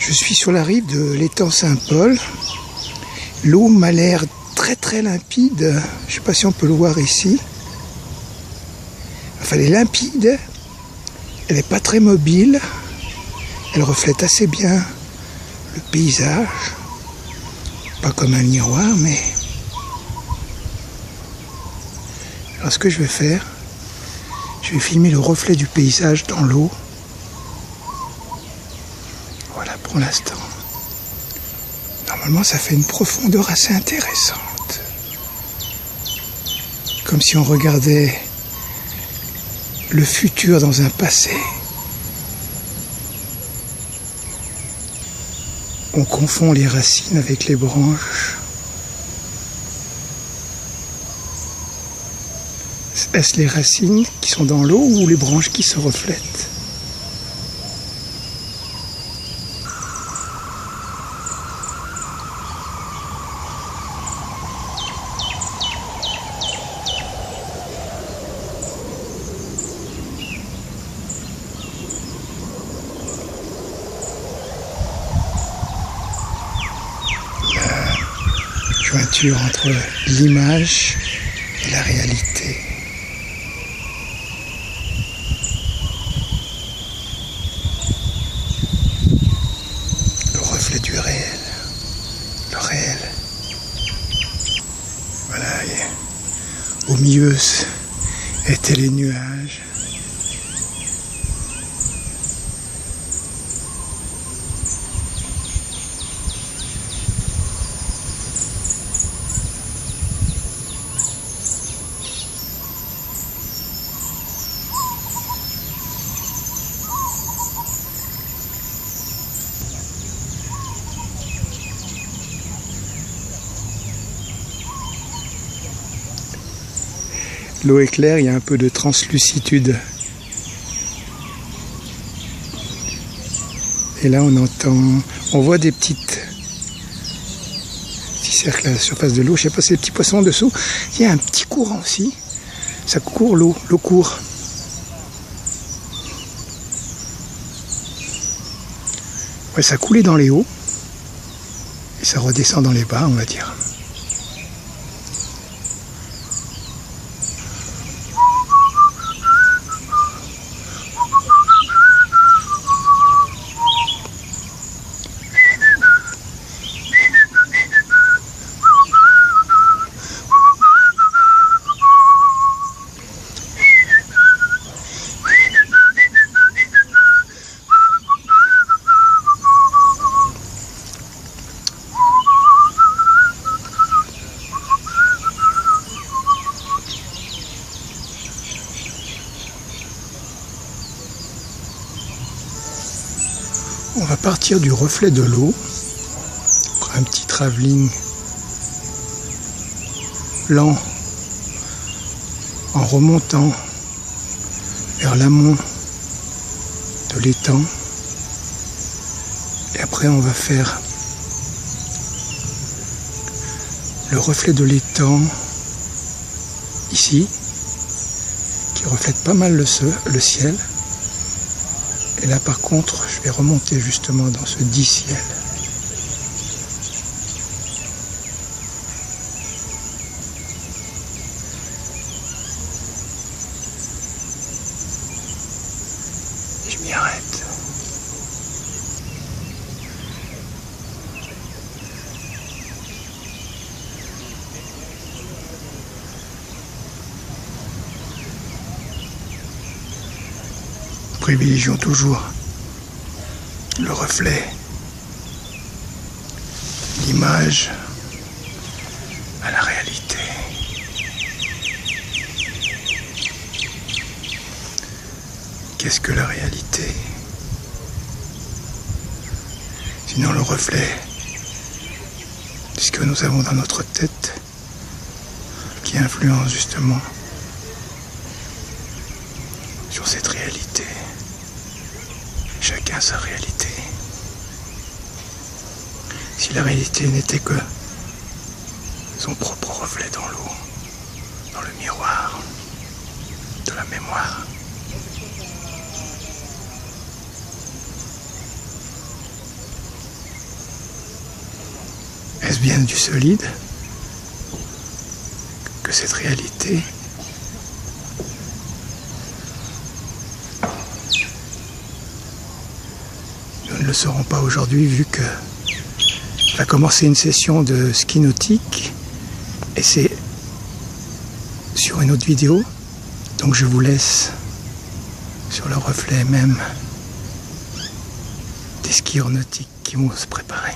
Je suis sur la rive de l'étang Saint-Paul. L'eau m'a l'air très très limpide. Je ne sais pas si on peut le voir ici. Enfin, elle est limpide. Elle n'est pas très mobile. Elle reflète assez bien le paysage. Pas comme un miroir, mais... Alors ce que je vais faire, je vais filmer le reflet du paysage dans l'eau. Voilà pour l'instant. Normalement, ça fait une profondeur assez intéressante. Comme si on regardait le futur dans un passé. On confond les racines avec les branches. Est-ce les racines qui sont dans l'eau ou les branches qui se reflètent ? Jointure entre l'image et la réalité. Le reflet du réel. Le réel. Voilà, au milieu étaient les nuages. L'eau est claire, il y a un peu de translucitude. Et là on voit des petits cercles à la surface de l'eau. Je ne sais pas si c'est des petits poissons en dessous. Il y a un petit courant aussi. Ça court l'eau court. Ouais, ça coulait dans les hauts. Et ça redescend dans les bas, on va dire. On va partir du reflet de l'eau, pour un petit travelling lent en remontant vers l'amont de l'étang. Et après on va faire le reflet de l'étang ici, qui reflète pas mal le ciel. Et là par contre, je vais remonter justement dans ce dit ciel. Je m'y arrête. Privilégions toujours le reflet, l'image à la réalité. Qu'est-ce que la réalité? Sinon le reflet de ce que nous avons dans notre tête qui influence justement sur cette réalité. Chacun sa réalité. Si la réalité n'était que son propre reflet dans l'eau, dans le miroir de la mémoire. Est-ce bien du solide que cette réalité? Nous ne le saurons pas aujourd'hui vu que va commencer une session de ski nautique et c'est sur une autre vidéo, donc je vous laisse sur le reflet même des skieurs nautiques qui vont se préparer.